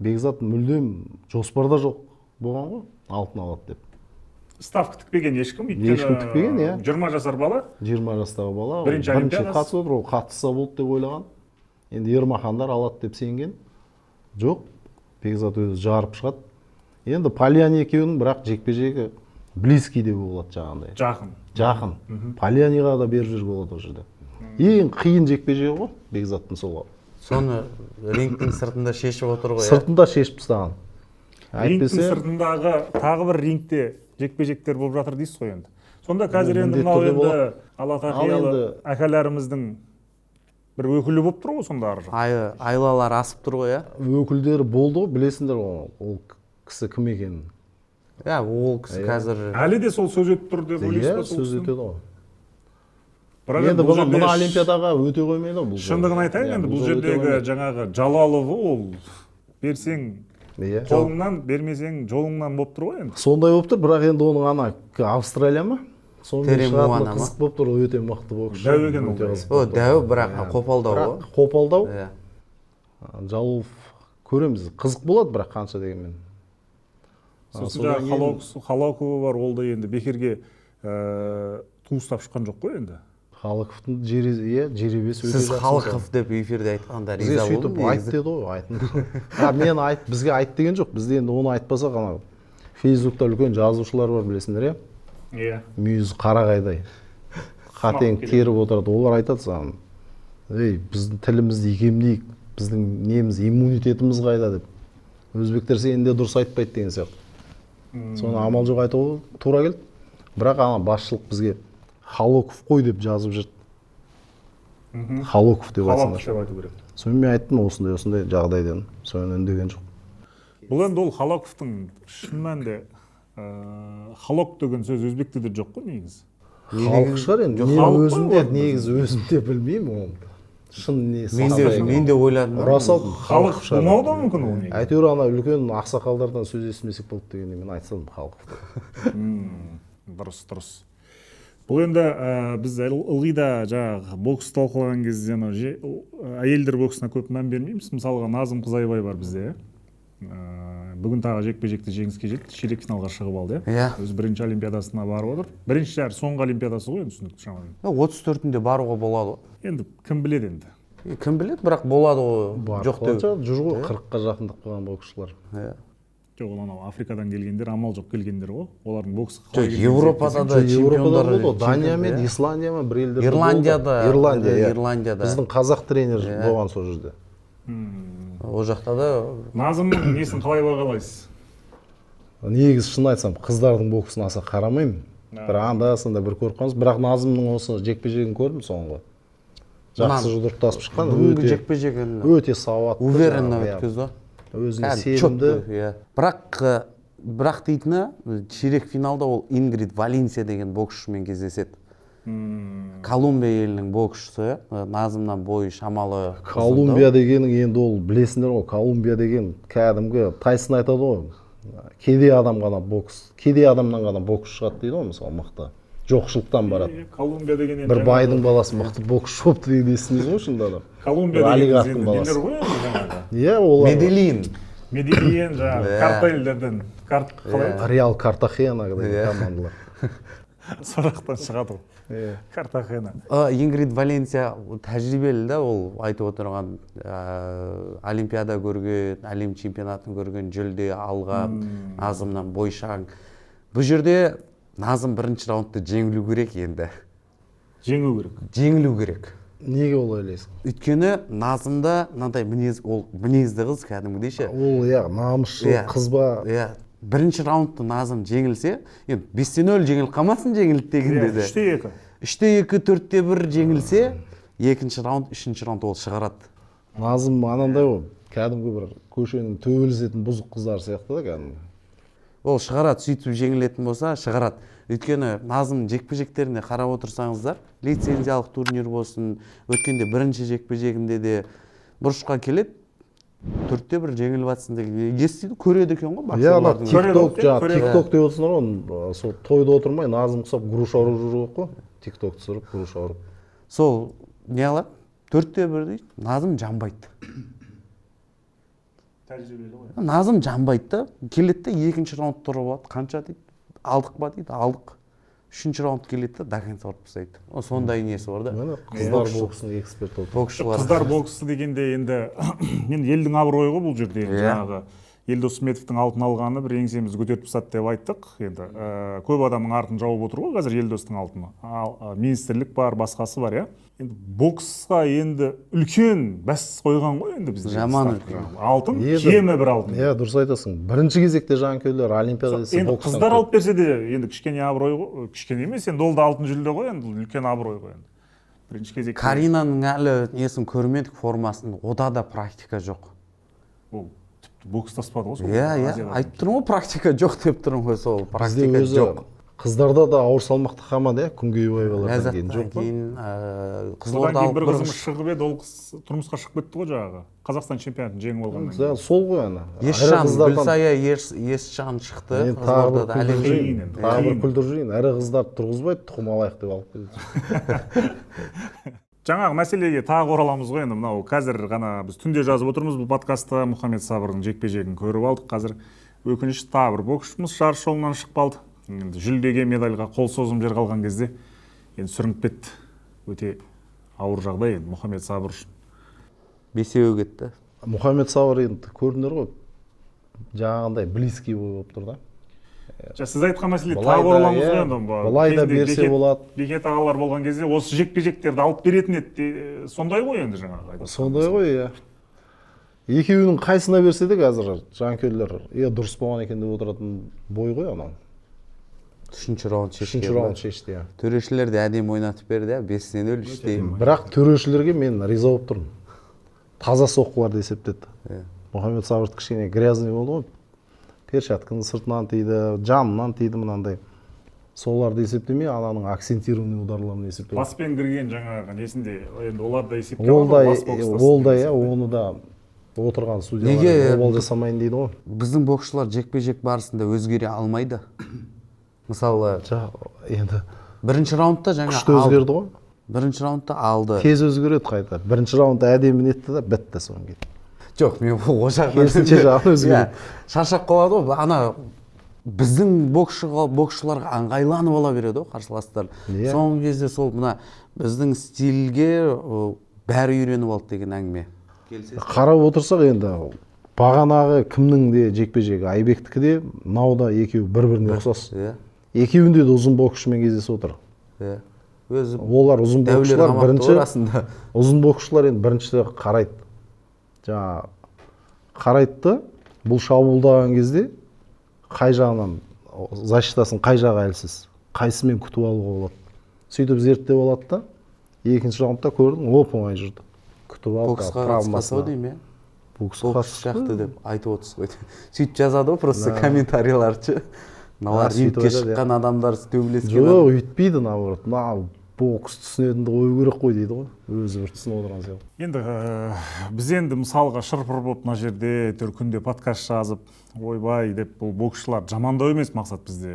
Бекзат мүлдем жоспарда жоқ болған ғой, алтын алады деп. Ставка тікпеген ешкім, ешкім тікпеген, иә. 20 жасар бала. 20 жастағы бала. Бірінші қатысып отыр, ол қатысса болды деп ойлаған. Енді Ермахандар алады деп сенген. Жоқ, Бекзат өзі жарып шығады. Енді Пальяни екеуінің бірақ жекпе-жегі близкий деп болады жаңағындай. Жақын. Пальяниға да беріп жүріп болады ол жерде. Ең қиын жекпе-жегі ғой Бекзаттың сол. Соны рингтің сыртында шешіп отыр ғой. Сыртында шешіп тастаған. Рингтің сыртындағы тағы бір рингте жекпе-жектер болып жатыр дейсіз ғой енді. Сонда қазір енді мынау енді Алла тақиялы әкелеріміздің бір өкілі болып тұр ғой сонда арғы. Айлалар асып тұр ғой, өкілдері болды ғой, білесіңдер ол кісі кім екенін. Ол кісі қазір әлі де сол сөз өтіп тұр деп ойлайсыз ба? Сөз өтеді ғой. Енді мына олимпиадаға өте қоймайды бұл. Шындығын айтайын, енді бұл жердегі жаңағы Жалаловы ол берсең қолыңнан, бермесең жолыңнан болып тұр ғой енді. Сондай болып тұр, бірақ енді оның ана Австралия ма? Терем Муана ма? Қызық болып тұр, өте мықты боксшы. Дәу екен ол. Дәу, бірақ қопалдау ғой. Қопалдау. Жалов көреміз. Қызық болады, бірақ қанша дегенмен. Сосын жаңағы Халокова бар, ол да енді бекерге туыстап шыққан жоқ қой енді. Халықовтың жеребесі өте сіз жақсы. Халықов деп эфирде айтқанда Бізге риза сөйтіп болдым айт деді ғой, айтын. Мен айт, бізге айт деген жоқ. Бізде енді оны айтпаса ғана Фейсбукта үлкен жазушылар бар, білесіңдер, иә? Иә. Мүйіз қарағайдай. Қатең теріп отырады. Олар айтады саған, ей, біздің тілімізді икемдейік, біздің неміз, иммунитетіміз қайда деп. Өзбектер сені де дұрыс айтпайды деген сияқты. Соны амал жоқ айтуға тура келді. Бірақ ана басшылық бізге Халоков қой деп жазып жүрді. Халоков деп айтсаңдар. Халоков деп айту керек. Соны мен айттым, осындай жағдайдан. Соны үндеген жоқ. Бұл енді ол Халоковтың шын мәнінде халок деген сөз өзбек тілде жоқ қой негізі. Халық шығар енді. Мен өзімде білмеймін оны. Шын не мен де ойладым. Раса халық болмауы да мүмкін ол негізі. Әйтеуір ана үлкен ақсақалдардан сөз естімесек болды дегенде мен айтсам Халықов. Дұрыс. Бұл енді біз ылғи да жаңағы бокс талқылаған кезде әйелдер боксына көп мән бермейміз. Мысалға Назым Қызайбай бар бізде. Бүгін тағы жекпе-жекте жеңіске жетті, ширек финалға шығып алды. Иә. Өз бірінші олимпиадасына барып отыр. Бірінші әрі соңғы олимпиадасы ғой, түсінікті шамамен. 34-інде баруға болады ғой. Енді кім біледі енді. Кім біледі, бірақ болады ғой. Жоқ деп. Жүр ғой 40-қа жақындап қалған боксшылар. Иә. Жоқ, анау Африкадан келгендер, амал жоқ келгендер ғой. Олардың боксқа қалай Европада да чемпиондар болды. Дания мен Исландия мен бір елдер. Ирландияда. Біздің қазақ тренер болған сол жерде. Ол жақта да Назымның несін қалай бағалайсыз? Негізі шын айтсам, қыздардың боксын аса қарамаймын. Бір анда-санда бір көріп қаламыз. Бірақ Назымның осы жекпе-жегін көрдім соңғы. Жақсы жұдырықтасып шыққан. Бүгінгі жекпе-жегін өте сауатты. Уверенно өткізді. Өзіне сенімді. Бірақ дейтіні, ширек финалда ол Ингрид Валенсия деген боксшымен кездеседі. Колумбия елінің боксшысы, Назымнан бойы шамалы. Колумбия дегенің енді ол білесіңдер ғой, Колумбия деген кәдімгі Тайсон айтады ғой, кедей адамнан ғана бокс шығады дейді ғой, мысалы мықты. Жоқшылықтан барады. Колумбия деген енді бір байдың баласы мықты боксшы болыпты деген естіңіз ғой шында да. Колумбия деген нелер ғой жаңағы. Иә, олар. Медельин жаңағы картельдерден қалай? Реал Картахена деген командалар. Сұрақтан шығады ғой. Картахена. Ингрид Валенсия тәжірибелі да, ол айтып отырған олимпиада көрген, әлем чемпионатын көрген, жүлде алған, Назымнан бой шаң. Бұл жерде Назым бірінші раундты жеңілу керек енді. Жеңілу керек. Неге олай ойлайсың? Өйткені Назымда мынандай мінезді қыз кәдімгідей ше. Ол намысшыл қыз ба? Бірінші раундты Назым жеңілсе, 5-0 жеңіліп қалмасын жеңілді дегенде де. 3-2. 3-2, 4-1 жеңілсе, екінші раунд, үшінші раунд ол шығарады. Назым анандай ғой, кәдімгі бір көшенің төбелесетін бұзық қыздар сияқты да кәдімгі. Ол шығарады, сөйтіп жеңілетін болса, шығарады. Өйткені Назым жекпе-жектеріне қарап отырсаңыздар, лицензиялық турнир болсын, өткенде бірінші жекпе-жегінде де бұрышқа келеді. 4-1 жеңіліп атсын деген естиді, көреді екен ғой боксерлардың. TikTok деп отырсыңдар ғой, сол тойда отырмай Назым құсап груша ұрып жүру керек қой. TikTok түсіріп, груша ұрып. Сол не алады? 4-1 дейді, Назым жанбайды. Тәжірибелі ғой. Назым жанбайды, келеді де екінші раунд тұрып алады. Қанша дейді? Алдық ба дейді? Алдық. Үшінші раунд келеді де до конца ұрып тастайды. Сондай несі бар да. Қыздар боксының эксперт болды. Қыздар боксы дегенде енді елдің абыройы ғой бұл жерде. Жаңағы Елдос Сметовтың алтын алғаны бір еңсемізді көтеріп тастады деп айттық. Енді көп адамның артын жауып отыр ғой қазір Елдостың алтыны. Министрлік бар, басқасы бар, иә. Енді боксқа енді үлкен бәс қойған ғой енді бізде. Жаман алтын, кемі бір алтын. Иә, дұрыс айтасың. Бірінші кезекте жанкүйерлер олимпиада десе бокстан. Енді қыздар алып берсе де енді кішкене абырой ғой, кішкене емес, енді ол да алтын жүлде ғой, енді үлкен абырой ғой енді. Бірінші кезекте. Каринаның әлі несін көрмедік формасын, ода да практика жоқ. Ол бокстаспады ғой. Иә, айтып тұрмын ғой, практика жоқ деп тұрмын ғой, сол практика жоқ. Қыздарда да ауыр салмақты қамады, Күнгейбаевалардан кейін жоқ па? Қызылордалық бір қызымыз шығып еді, ол қыз тұрмысқа шығып кетті ғой жаңағы. Қазақстан чемпионатын жеңіп алған. Сол ғой ана. Гүлсая Есжан шықты. Тағы бір күлдір жиын. Әрі қыздарды тұрғызбайды, тұқым алайық деп алып келді. Жаңағы мәселеге тағы ораламыз ғой енді. Мынау қазір ғана біз түнде жазып отырмыз бұл подкастта. Мұхаммед Сабырдың жекпе-жегін көріп алдық. Қазір өкінішті тағы бір боксшымыз жарыс жолынан шығып қалды. енді жүлдеге медальға қол созым жер қалған кезде енді сүрініп кетті. Өте ауыр жағдай енді Мұхаммед Сабыр үшін. Бесеуі кетті. Мұхаммед Сабыр енді көрдіңдер ғой, жаңағындай близкий болып тұр да. Сіз айтқан мәселе тағы ораламыз ғой енді. Былай да берсе болады. Бекет ағалар болған кезде осы жекпе-жектерді алып беретін еді. Сондай ғой енді жаңағы. Сондай ғой, иә. Екеуінің қайсына берсе де қазір жанкүйерлер дұрыс болған екен деп отыратын бой ғой анау. Үшінші раунд шешті. Төрешілер де әдемі ойнатып берді, 5-0 іштеймін. Бірақ төрешілерге мен риза болып тұрмын. Таза соққыларды есептеді. Мұхаммед Сабыр кішкене грязный болды ғой. Перчатканың сыртынан тиді, жанынан тиді мынандай. Соларды есептемей, ананың акцентированный ударларын есептеді. Баспен кірген жаңағы несінде, енді олар да есептеген. Ол да, оны да отырған судьялар обал жасамайын дейді ғой. Біздің боксшылар жекпе-жек барысында өзгере алмайды. Мысалы, енді бірінші раундта жаңа күшті өзгерді ғой. Бірінші раундта алды. Тез өзгереді қайта. Бірінші раундта әдемі нетті да бітті соң кейін. Жоқ, мен ол жағынан керісінше жағын өзгереді. Шаршап қалады ғой. Ана біздің боксшыларға ыңғайланып ала береді ғой қарсыластар. Соңғы кезде сол мына біздің стильге бәрі үйреніп алды деген әңгіме. Қарап отырсақ енді бағанағы кімнің де жекпе-жегі, Айбектікі де, мынау да екеуі бір-біріне ұқсас. Екеуінде де ұзын боксшымен кездесіп отыр. Олар ұзын боксшылар енді бірінші қарайды. Жаңа қарайды, бұл шабуылдаған кезде қай жағынан защитасын қай жағы әлсіз, қайсымен күтіп алуға болады. Сөйтіп зерттеп алады да, екінші раундта көрдің, оп-оңай жүрді. Күтіп алды. Боксқа қатыспаса деймін, бокс шақты деп айтып отырсыз ғой. Сөйтіп жазады ғой, просто комментарияларчы. Мыналар рингке шыққан адамдар төбелескен. Жоқ, өйтпейді наоборот. Бокс түсінетінді қою керек қой дейді ғой. Өзі бір түсініп отырған сияқты. Енді біз енді мысалға шырпыр болып мына жерде күнде подкаст жазып, ойбай деп бұл боксшылар жамандау емес мақсат бізде,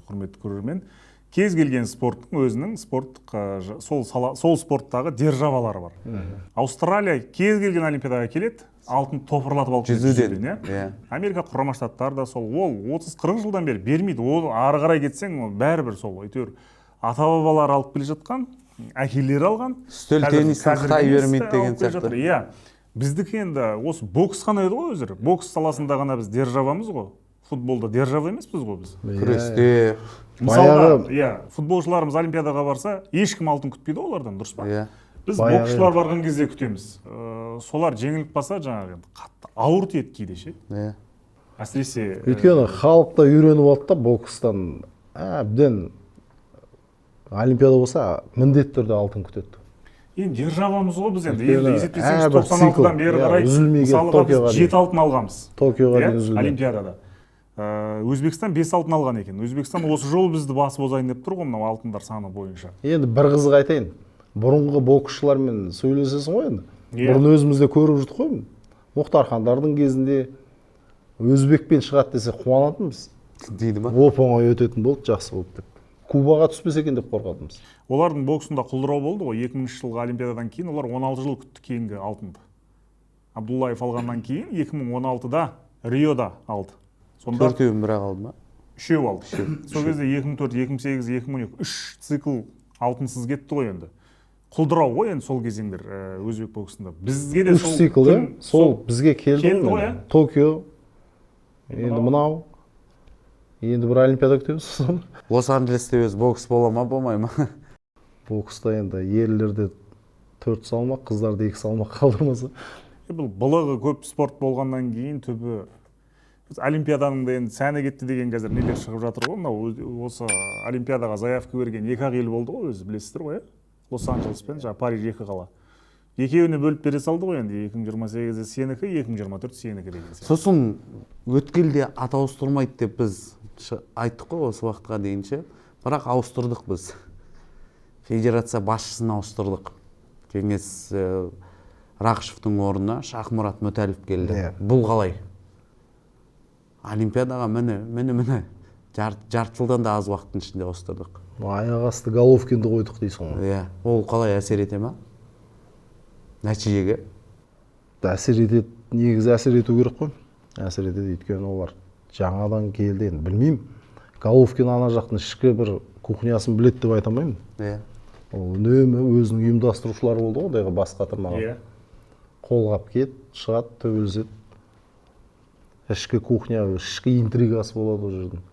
құрметті көрермен. Кез келген спорттың өзінің сол спорттағы державалары бар. Аустралия кез келген олимпиадаға келеді, алтын топырлатып алып жүзуден. Америка құрама штаттары да сол, ол 30-40 жылдан бері бермейді. Ол ары қарай кетсең, бәрібір сол әйтеуір ата-бабалар алып келе жатқан, әкелері алған. Үстел теннисін Қытай бермейді деген сияқты. Иә, біздікі енді осы бокс қана еді ғой өзір. Бокс саласында ғана біз державамыз ғой. Футболда держава емеспіз ғой біз. Күресте. Мысалға, футболшыларымыз олимпиадаға барса, ешкім алтын күтпейді олардан, дұрыс па? Біз боксшылар барған кезде күтеміз. Солар жеңіліп қалса, жаңағы қатты ауыр тиеді кейде ше. Әсіресе өйткені халықта үйреніп алды да бокстан әбден олимпиада болса міндетті түрде алтын күтеді. Енді державамыз ғой біз енді есептесеңіз 96-дан бері қарай мысалға біз 7 алтын алғанбыз. Токиоға дейін үзілмеген. Олимпиадада. Өзбекстан 5 алтын алған екен. Өзбекстан осы жолы бізді басып озайын деп тұр ғой мынау алтындар саны бойынша. Енді бір қызық айтайын. Бұрынғы боксшылармен сөйлесесің ғой енді. Бұрын өзімізде көріп жүрдік қой. Мұхтархандардың кезінде өзбекпен шығады десе қуанатынбыз. Дейді ма? Оп-оңай өтетін болды, жақсы болды деп. Кубаға түспесе екен деп қорқатынбыз. Олардың боксында құлдырау болды ғой. 2000 жылғы олимпиададан кейін олар 16 жыл күтті кейінгі алтынды. Абдуллаев алғаннан кейін 2016-да Риода алды. Сонда төртеуін бірақ алды ма? Үшеу алды. Сол кезде 2004, 2008, 2012 3 цикл алтынсыз кетті ғой енді. Құлдырау ғой енді сол кезеңдер өзбек боксында. Бізге де сол цикл сол бізге келді ғой. Токио. Енді мынау. Енді бір олимпиада күтеміз. Лос-Анджелесте өз бокс бола ма, болмай ма? Бокста енді ерлерде 4 салмақ, қыздарда 2 салмақ қалдырмаса. Бұл былығы көп спорт болғаннан кейін түбі олимпиаданың да енді сәні кетті деген қазір нелер шығып жатыр ғой. Мынау осы олимпиадаға заявка берген 2 ел болды ғой, өзі білесіздер ғой, Лос-Анджелес пен Париж 2 қала. Екеуіне бөліп бере салды ғой енді 2028-де сенікі, 2024 сенікі деген. Сосын өткелде ат ауыстырмайды деп біз айттық қой осы уақытқа дейінше. Бірақ ауыстырдық біз. Федерация басшысын ауыстырдық. Кеңес Рақышевтың орнына Шахмұрат Мүтәліп келді. Бұл қалай? Олимпиадаға міне жарты жылдан да аз уақыттың ішінде ауыстырдық. Аяқ асты Головкинді қойдық дейсің ғой. Ол қалай әсер ете ма? Нәтижеге? Әсер етеді, негізі әсер ету керек қой. Әсер етеді, өйткені олар жаңадан келді, енді білмеймін. Головкин ана жақтың ішкі бір кухнясын білет деп айта алмаймын. Ол үнемі өзінің ұйымдастырушылары болды ғой, ондайға бас қатырмаған. Қолғап кет, шығады, төбелеседі. Ішкі кухня, ішкі интригасы болады ол жердің.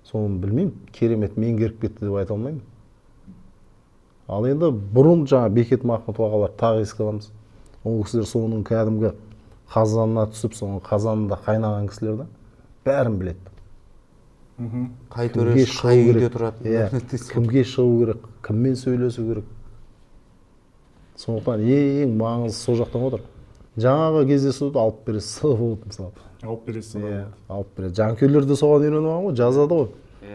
Соны білмеймін, керемет меңгеріп кетті деп айта алмаймын. Ал енді бұрын жаңа Бекет Махмұтов ағалар тағы еске аламыз. Ол кісілер соның кәдімгі қазанына түсіп, соның қазанында қайнаған кісілер да бәрін біледі. Қай төреш, қай үйде тұрады. Кімге шығу керек, кіммен сөйлесу керек. Сондықтан ең маңызы сол жақтан отыр. Жаңағы кездесуді алып бересіз болды мысалы. Алып бересіз. Алып береді. Жанкүйерлер де соған үйреніп алған ғой, жазады ғой.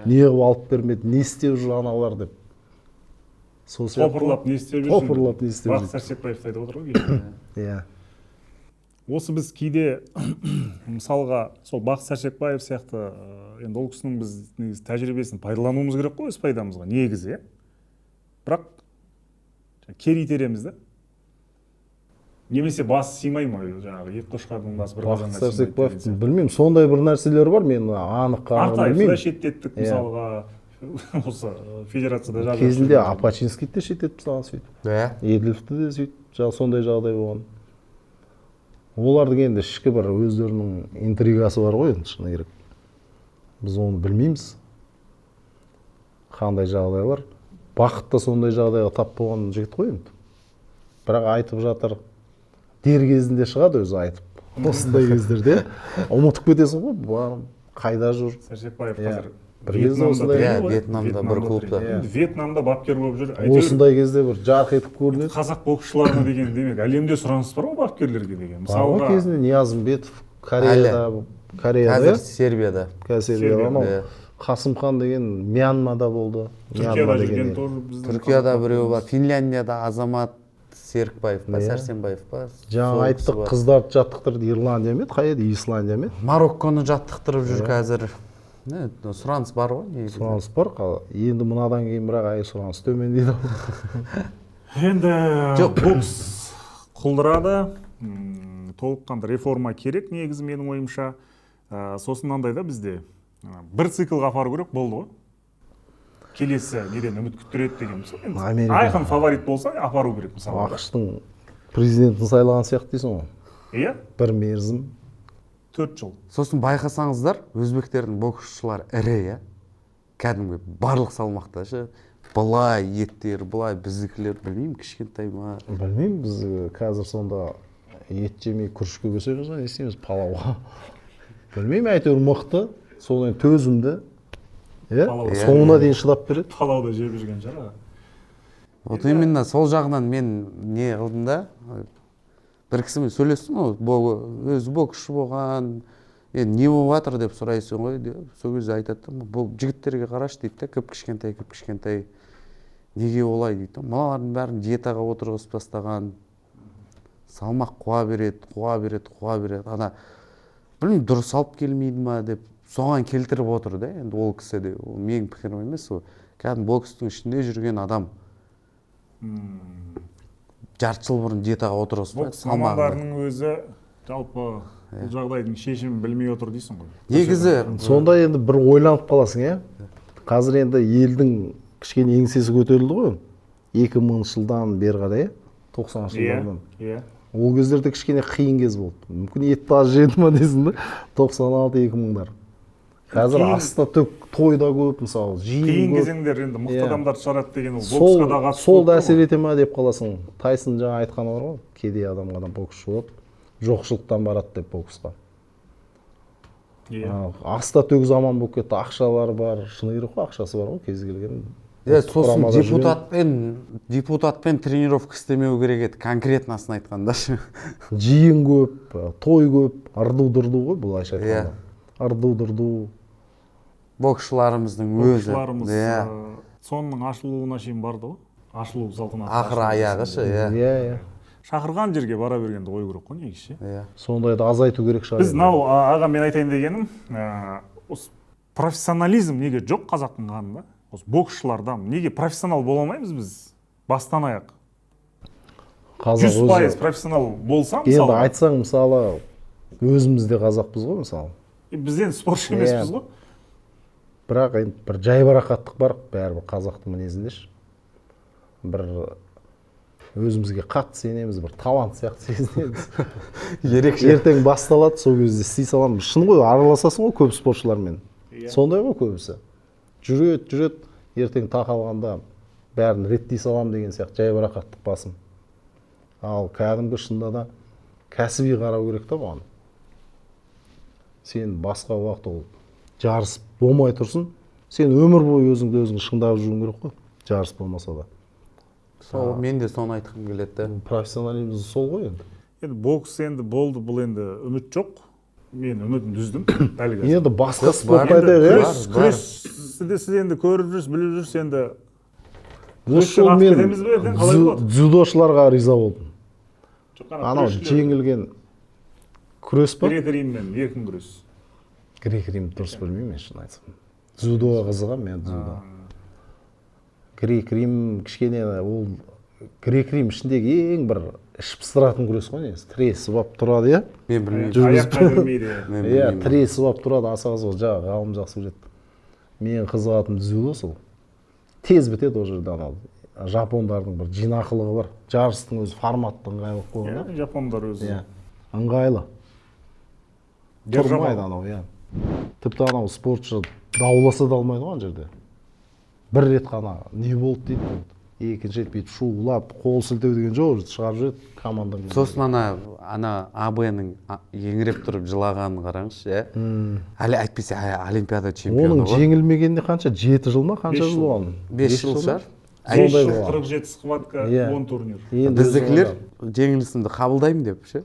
Не қылып алып бермеді, не істеп жүр аналар деп. Топырлап не істеп жүрсің? Топырлап не істеп жүрсің? Бақыт Сәрсекбаев айтып отыр ғой. Иә. Осы біз кейде мысалға сол Бақыт Сәрсекбаев сияқты енді ол кісінің біз негізі тәжірибесін пайдалануымыз керек қой өз пайдамызға негізі, бірақ кері итереміз да. Немесе басы сыймай ма жаңағы екі қошқардың басы бір қазанға сыймайды. Бақыт Сәрсекбаев білмеймін, сондай бір нәрселер бар, мен анық қанығын білмеймін. Артаевты шеттеттік мысалға осы федерацияда кезінде Апачинскийді де шеттетіп тастаған сөйтіп. Еділовті де сөйтіп сондай жағдай болған. Олардың енді ішкі бір өздерінің интригасы бар ғой енді шыны керек. Біз оны білмейміз. Қандай жағдайлар. Бақыт та сондай жағдайға тап болған жігіт қой енді. Бірақ айтып жатыр. Дер кезінде шығады өзі айтып. Осындай кездерде ұмытып кетесің ғой, барым, қайда жүр. Сәрсекбаев қазір бір кезде осындай Вьетнамда бір клубта. Вьетнамда бапкер болып жүр. Осындай кезде бір жарқ етіп көрінеді. Қазақ боксшыларына деген демек әлемде сұраныс бар ғой бапкерлерге деген. Мысалға кезінде Ниязымбетов Кореяда, қазір Сербияда. Сербияда. Қасымхан деген Мьянмада болды. Түркияда жүрген тоже біздің. Түркияда біреу бар. Финляндияда Азамат Серікбаев па, Сәрсенбаев па. Жаңа айттық, қыздарды жаттықтырды. Ирландия ме еді, қай еді? Исландия ме еді? Марокконы жаттықтырып жүр қазір. Сұраныс бар ғой. Сұраныс бар. Енді мынадан кейін бірақ сұраныс төмендейді. Енді бокс құлдырады. Толыққанды реформа керек негізі менің ойымша. Сосын мынандай да бізде бір циклға апару керек болды ғой. Келесі неден үміт күттіреді деген мысалы. Айқын фаворит болса апару керек мысалы. ақш-тың президентін сайлаған сияқты дейсің ғой. Иә? Бір мерзім. 4 жыл. Сосын байқасаңыздар, өзбектердің боксшылары ірі, иә. Кәдімгі барлық салмақта ше. Былай еттер, былай біздікілер, білмеймін, кішкентай ма. Білмеймін, біз қазір сонда ет жемей күрішке көсеміз ба, не істейміз, палауға. Білмеймін, әйтеуір мықты, содан төзімді. Соңына дейін шыдап береді. Палауда жеп жүрген жара. Вот именно сол жағынан мен не қылдым да, бір кісімен сөйлестім ғой, өзі боксшы болған, не болып жатыр деп сұрайсың ғой, сол кезде айтады, бұл жігіттерге қарашы дейді, кіп кішкентай, неге олай дейді. Мыналардың бәрін диетаға отырғызып тастаған, салмақ қуа береді, ана білмеймін, дұрыс алып келмейді ма деп соған келтіріп отыр да, енді ол кісі де, ол менің пікірім емес, ол кәдімгі бокстың ішінде жүрген адам. Жарты жыл бұрын диетаға отырғызып. Бокс мамандарының өзі жалпы бұл жағдайдың шешімін білмей отыр дейсің ғой. Негізі сонда енді бір ойланып қаласың, иә. Қазір енді елдің кішкене еңсесі көтерілді ғой. 2000 жылдан бері қарай, 90 жылдардан. Иә. Ол кездерде кішкене қиын кез болды. Мүмкін ет аз жеді ма дейсің да, 96-2000-дар. Қазір аста тойда көп, мысалы, жиын көп. Қиын кезеңдер енді мықты адамдар шығарады деген ол боксқа да қатысты. Сол да әсер ете ма деп қаласың. Тайсон жаңа айтқаны бар ғой, кедей адамға да боксшы болады, жоқшылықтан барады деп боксқа. Аста төк заман болып кетті, ақшалары бар, шыны керек қой, ақшасы бар ғой, кез келген. Сосын депутатпен тренировка істемеу керек еді, конкретнасын айтқанда. Жиын көп, той көп, ырду-дырду ғой, былайша айтқанда. Ырду-дырду. Боксшыларымыздың өзі. Боксшыларымыз соның ашылуына шейін барды ғой. Ашылу салтанаты. Ақыры аяғы ше, иә. Шақырған жерге бара бергенді қою керек қой негізі. Сондайды азайту керек шығар. Біз аға мен айтайын дегенім, профессионализм неге жоқ қазақтың қанында? Боксшыларда неге профессионал бола алмаймыз біз бастан аяқ? 100% профессионал болсам, мысалы. Енді айтсаң, мысалы, өзімізде қазақпыз ғой, мысалы. Біз енді спортшы емеспіз ғой. бірақ енді бір жайбарақаттық бар бәрібір қазақтың мінезіндеші. Бір өзімізге қатты сенеміз, бір талант сияқты сезінеміз. ерекше. Ертең басталады, сол кезде істей саламын. Шын ғой, араласасың ғой көп спортшылармен. Сондай ғой көбісі. Жүреді, ертең тақалғанда бәрін реттей салам деген сияқты жайбарақаттық басым. Ал кәдімгі шынында да кәсіби қарау керек та бұған. Сен басқа уақыт ол жарыс болмай тұрсын, сен өмір бойы өзіңді шыңдап жүруің керек қой, жарыс болмаса да. Сол, мен де соны айтқым келеді. Профессионализм сол ғой енді. Енді бокс енді болды, бұл енді үміт жоқ. Мен үмітімді үздім. Енді басқа спортта да күресті сіз енді көріп жүрсіз, біліп жүрсіз, енді мен дзюдошыларға риза болдым. Анау жеңілген күрес па? Грек-рим мен еркін күрес. Грек-рим дұрыс білмеймін мен шын айтсам. Дзюдоға қызығам мен дзюдо. Грек-рим кішкене ол грек-рим ішіндегі ең бір іш пыстыратын күрес қой негізі. Тіресіп алып тұрады, иә? Мен білмеймін. Аяққа кірмейді. Иә, тіресіп алып тұрады, аса қызық жағы ғалым жақсы көреді. Мен қызығатым дзюдо сол. Тез бітеді ол жерде анау. Жапондардың бір жинақылығы бар. Жарыстың өзі форматты ыңғайлы қойған. Жапондар өзі. Иә. Ыңғайлы. Тұрмайды анау, иә. Тіпті анау спортшы дауласа да алмайды ғой ана жерде. Бір рет қана не болды дейді. Екінші рет бүйтіп шулап, қол сілтеу деген жоқ, шығарып жүреді команданың. Сосын ана АБ-ның еңіреп тұрып жылағанын қараңызшы, иә. Әлі әйтпесе Олимпиада чемпионы ғой. Оның жеңілмегенде қанша? 7 жыл ма? Қанша жыл болған? 5 жыл шығар. 5 жыл, 47 схватка, 10 турнир. Біздікілер жеңілісімді қабылдаймын деп, ше.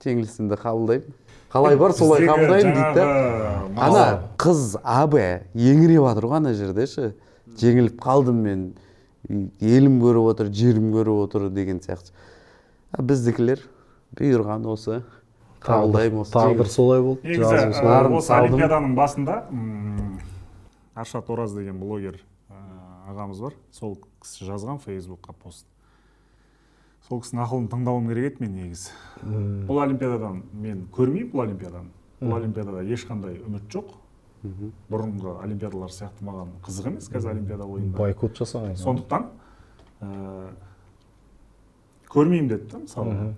Жеңілісімді қабылдаймын. Қалай бар, солай қабылдаймын дейді да. Ана қыз АБ еңіреп жатыр ғой ана жерде, ше. Жеңіліп қалдым мен. Елім көріп отыр, жерім көріп отыр деген сияқты. Біздікілер бұйырған осы, қабылдаймын осы. Тағдыр солай болды. Негізі осы Олимпиаданың басында Аршат Ораз деген блогер ағамыз бар. Сол кісі жазған Фейсбукқа пост. Сол кісінің ақылын тыңдауым керек еді мен негізі. Бұл Олимпиададан мен көрмеймін бұл Олимпиаданы. Бұл Олимпиадада ешқандай үміт жоқ. Бұрынғы олимпиадалар сияқты маған қызық емес қазір олимпиада ойында. Бойкот жасаған. Сондықтан көрмеймін деді да мысалы.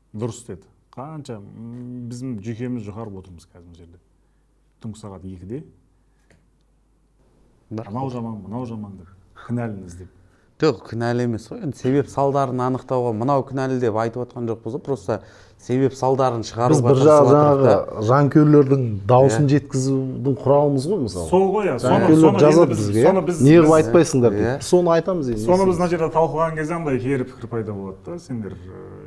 Дұрыс деді. Қанша біздің жүйкеміз жұқарып отырмыз қазір мына жерде. Түнгі сағат 2-де. Анау жаман, мынау жаман деп кінәліні іздеп. Жоқ, кінәлі емес қой. Енді себеп салдарын анықтауға мынау кінәлі деп айтып отқан жоқпыз ғой. Просто себеп салдарын шығаруға тырысып жаңағы жанкүйерлердің дауысын жеткізудің құралымыз ғой мысалы. Сол ғой я. Жанкүйерлер жазады бізге. Не қылып айтпайсыңдар деп. Соны айтамыз енді. Соны біз мына жерде талқылаған кезде андай кері пікір пайда болады да. Сендер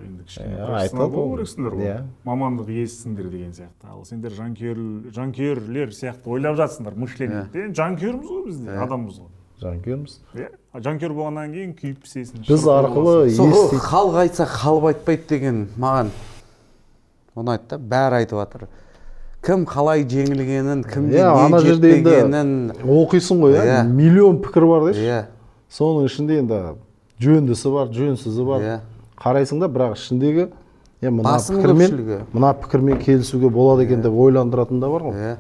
енді кішкене профессионал болу керексіңдер ғой. Мамандық иесісіңдер деген сияқты. Ал сендер жанкүйерлер сияқты ойлап жатсыңдар мышлениеде. Жанкүйерміз ғой біз де, адамбыз ғой. Жанкүйерміз. Иә. Жанкүйер болғаннан кейін күйіп пісесің. Біз арқылы естейді. Халық айтса қалып айтпайды деген маған ұнайды да, бәрі айтып жатыр. Кім қалай жеңілгенін, кімге не жетпегенін оқисың ғой, иә. Миллион пікір бар дейші. Иә. Соның ішінде енді жөндісі бар, жөнсізі бар. Қарайсың да, бірақ ішіндегі мына пікірмен келісуге болады екен деп ойландыратын да бар ғой.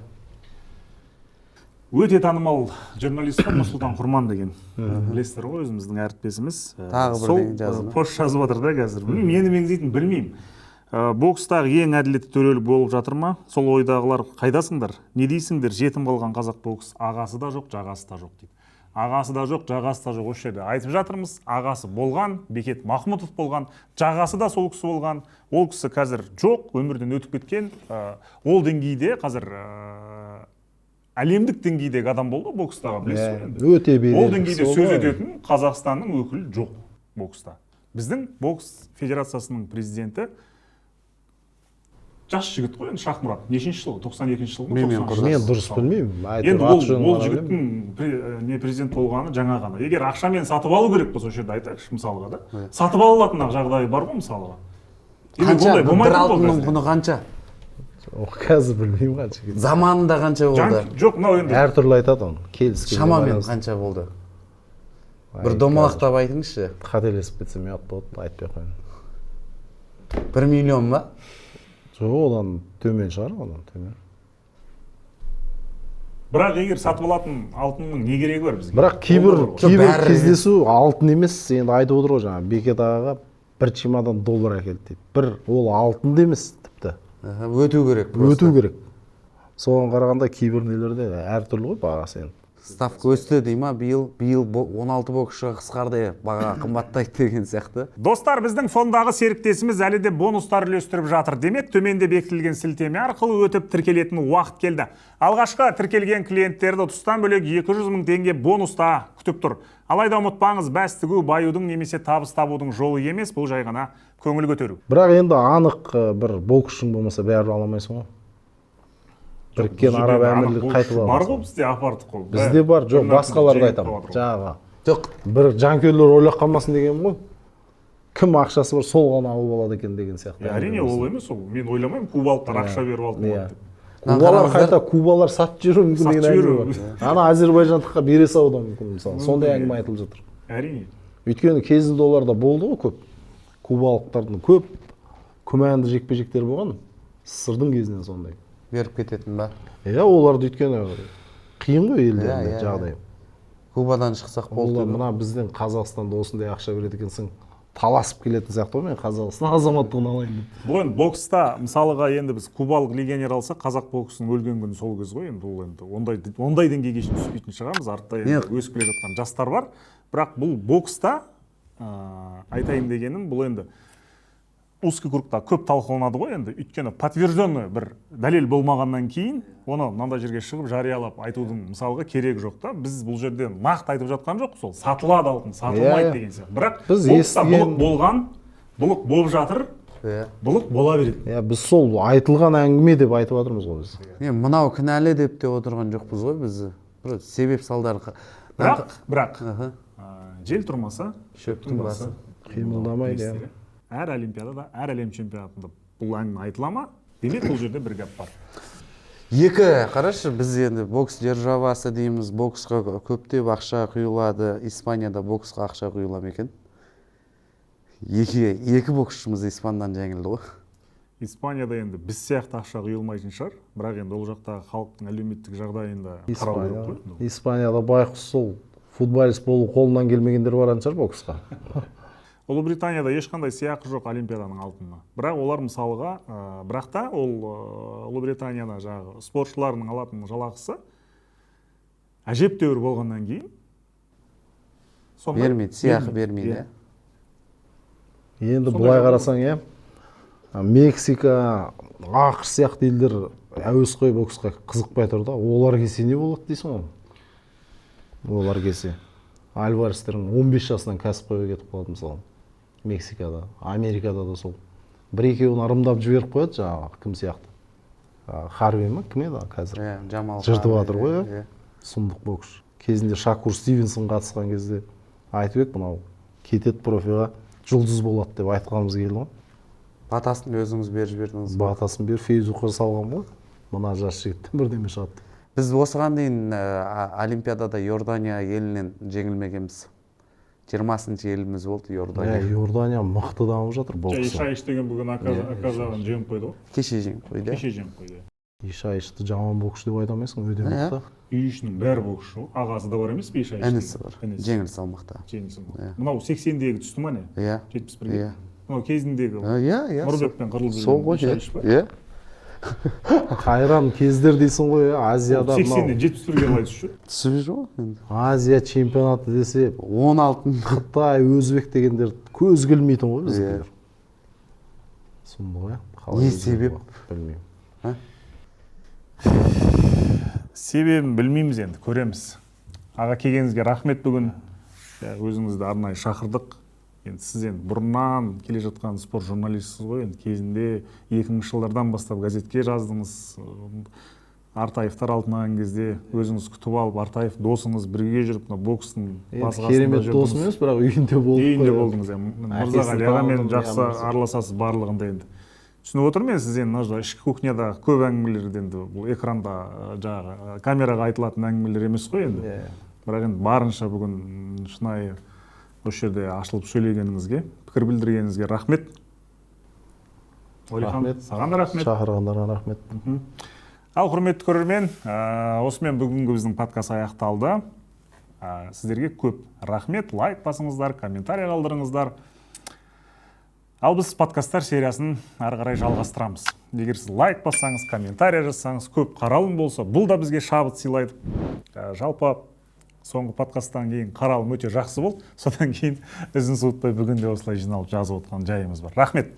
Өте танымал журналист қой Нұрсұлтан Құрман деген. Білесіздер ғой, өзіміздің әріптесіміз. Тағы бір деген жазды. Пост жазып жатыр да қазір. Мені меңзейтін білмеймін. Бокстағы ең әділетті төрелік болып жатыр ма? Сол ойдағылар қайдасыңдар? Не дейсіңдер? Жетім қалған қазақ бокс ағасы да жоқ, жағасы да жоқ дейді. Ағасы да жоқ, жағасы да жоқ. Осы жерде айтып жатырмыз. Ағасы болған, Бекет Махмұтов болған, жағасы да сол кісі болған. Ол кісі қазір жоқ, өмірден өтіп кеткен. Ол деңгейде қазір әлемдік деңгейдегі адам болды бокстағы, білесіз ғой. Өте беделді. Ол деңгейде сөз ететін Қазақстанның өкілі жоқ бокста. Біздің бокс федерациясының президенті жас жігіт қой, Шахмұрат. Нешінші жылы? 92-ші жылы ма? Мен дұрыс білмеймін. Енді ол жігіттің президент болғаны жаңа ғана. Егер ақшамен сатып алу керек болса, осы жерде айтайықшы мысалға да. Сатып алатын жағдайы бар ғой мысалға. Қанша? Бір алтынның құны қанша? Қазір білмеймін қанша. Заманында қанша болды? Жоқ, мынау енді әртүрлі айтады оны. Келіскен. Шамамен қанша болды? Бір домалақтап айтыңызшы. Қателесіп кетсем ұят болады, айтпай қояйын. 1 миллион ба? Жоқ, одан төмен шығар, одан төмен. бірақ егер сатып алатын алтынның не керегі бар бізге? бірақ кейбір бәрі- кездесу алтын емес, енді айтып отыр ғой жаңа Бекет ағаға бір чемодан доллар әкелді дейді. Бір ол алтын да емес тіпті. Өту керек просто. Өту керек. Соған қарағанда кейбір нелерде әртүрлі ғой бағасы енді. Ставка өсті дей ма, биыл 16 боксшыға қысқарды, баға қымбаттайды деген сияқты. Достар, біздің фондағы серіктесіміз әлі де бонустар үлестіріп жатыр. Демек, төменде бекітілген сілтеме арқылы өтіп тіркелетін уақыт келді. Алғашқы тіркелген клиенттерді тұстан бөлек 200 мың теңге бонуста күтіп тұр. Алайда ұмытпаңыз, бәстігу баюдың немесе табыс табудың жолы емес, бұл жай ғана көңіл көтеру. Бірақ енді анық бір боксшың болмаса бәрібір ала алмайсың ғой. Біріккен Араб Әмірлігі қайтып алды. Бар ғой бізде апарттық қой. Бізде бар, жоқ, басқаларды айтамын. Жаңағы. Жоқ, Бір жанкүйерлер ойлап қалмасын деген ғой. Кім ақшасы бар, сол ғана алып алады екен деген сияқты. Әрине ол емес ол. Мен ойламаймын, кубалықтар ақша беріп алды Иә. деп. Кубалар қайта, кубалар сатып жіберу мүмкін деген Сатып әңгіме жіберу. бар. Ана Азербайжандыққа бере салуы да мүмкін мысалы. Сондай әңгіме айтылып жатыр. Әрине. Өйткені кезінде оларда болды ғой көп. Кубалықтардың көп күмәнді жекпе-жектер болған. СССР-дың кезінен сондай. беріп кететін ба? Иә, оларды өйткені қиын ғой елдерінде Иә. жағдай. Кубадан шықсақ болды. Олар мына бізден Қазақстанда осындай ақша береді екенсің, таласып келетін сияқты ғой, мен Қазақстан азаматтығын алайын деп. Бұл енді бокста мысалыға енді біз кубалық легионер алсақ, қазақ боксының өлген күні сол кез ғой. Енді ол енді ондай деңгейге шейін түспейтін шығармыз. Артта енді өсіп келе жатқан жастар бар. Бірақ бұл бокста айтайын дегенім, бұл енді узкий кругта көп талқыланады ғой енді. Өйткені подтвержденный бір дәлел болмағаннан кейін оны мынандай жерге шығып жариялап айтудың мысалға керегі жоқ та. Біз бұл жерде нақты айтып жатқан жоқ, сол сатылады алтын, сатылмайды деген сияқты. Бірақ біз бокста естіген- былық болған, былық болып жатыр, былық бола береді. Иә, біз сол айтылған әңгіме деп айтып жатырмыз ғой біз. Мынау кінәлі деп те отырған жоқпыз ғой біз. Бір себеп салдар. Бірақ жел тұрмаса, Шөптің басы қимылдамайды. Иә. Әр олимпиадада, әр әлем чемпионатында бұл әңгіме айтыла ма? Демек бұл жерде бір гәп бар. Екі, қарашы, біз енді бокс державасы дейміз, боксқа көптеп ақша құйылады. Испанияда боксқа ақша құйыла ма екен? Екі боксшымыз испандан жеңілді ғой. Испанияда енді біз сияқты ақша құйылмайтын шығар, бірақ енді ол жақтағы халықтың әлеуметтік жағдайында қарау керек қой. Испанияда байқұс сол футболист болу қолынан келмегендер баратын шығар боксқа. Ұлыбританияда ешқандай сыйақы жоқ олимпиаданың алтынына. Бірақ олар мысалыға, бірақ та ол Ұлыбританияда жаңағы спортшыларының алатын жалақысы әжептәуір болғаннан кейін бермейді, сыйақы бермейді. Енді былай қарасаң, иә, Мексика, ақш сияқты елдер әуесқой боксқа қызықпай тұр да, олар келсе не болады дейсің ғой? Олар келсе Альварестердің 15 жасынан кәсіпқойға кетіп қалады мысалы. Мексикада, Америкада да сол. Бір-екеуін ырымдап жіберіп қояды жаңағы кім сияқты. Харви ма? Кім еді қазір? Джамал жыртып жатыр ғой, сұмдық боксшы. Кезінде Шакур Стивенсон қатысқан кезде айтып ек, мынау кетеді профиға, жұлдыз болады деп айтқанымыз келді ғой. Батасын өзіңіз беріп жібердіңіз. Батасын беріп фейсбукқа салған ғой. Мына жас жігіттен бірдеме шығады. Біз осыған дейін Олимпиадада Иордания елінен жеңілмегенбіз. 20-шы еліміз болды Иордания. Иордания мықты дамып жатыр бокста. Ишаиш деген бүгін Аказаған жеңіп қойды ғой. Кеше жеңіп қойды. Кеше жеңіп қойды. Ишаишты жаман боксшы деп айта алмайсың, өте мықты. Үй ішінің бәрі боксшы. Ағасы да бар емес пе Ишаиш? Інісі бар. Жеңіл салмақта. Мынау 80-дегі түсті ма не? Иә. 71-ге. Мынау кезіндегі Нұрбекпен қырылып жүрген Ишаиш па? Иә. Қайран кездер дейсің ғой, Азияда 80-ден 71-ге қалай түсіп жүр? Түсіп жүр ғой. Азия чемпионаты десе 16. Қытай, Өзбек дегендер көз келмейтін ғой біздер. Сұмдық ғой. Не себеп? Білмеймін. Себебін білмейміз енді, көреміз. Аға келгеніңізге рахмет бүгін. Өзіңізді арнайы шақырдық. Енді сіз енді бұрыннан келе жатқан спорт журналистсіз ғой. Енді кезінде 2000 жылдардан бастап газетке жаздыңыз. Артаевтар алтын алған кезде өзіңіз күтіп алып, Артаев досыңыз бірге жүріп, бокстың басқасында керемет досым емес, бірақ үйінде болдық. Үйінде болдыңыз. Мырзағали ағамен жақсы араласасыз барлығында енді. Түсініп отырмын, сіз енді ішкі кухняда көп әңгімелерді енді бұл экранда жаңағы камераға айтылатын әңгімелер емес қой енді. Бірақ енді барынша бүгін шынайы осы жерде ашылып сөйлегеніңізге, пікір білдіргеніңізге рахмет. Олихан, саған да рахмет. Шақырғандарыңа рахмет. Ал құрметті көрермен, осымен бүгінгі біздің подкаст аяқталды. Сіздерге көп рахмет, лайк басыңыздар, комментарий қалдырыңыздар. Ал біз подкасттар сериясын ары қарай жалғастырамыз. Егер сіз лайк бассаңыз, комментарий жазсаңыз, көп қаралым болса, бұл да бізге шабыт сыйлайды. Жалпы соңғы подкасттан кейін қаралым өте жақсы болды. Содан кейін ізін суытпай бүгін де осылай жиналып жазып отырған жайымыз бар. Рахмет.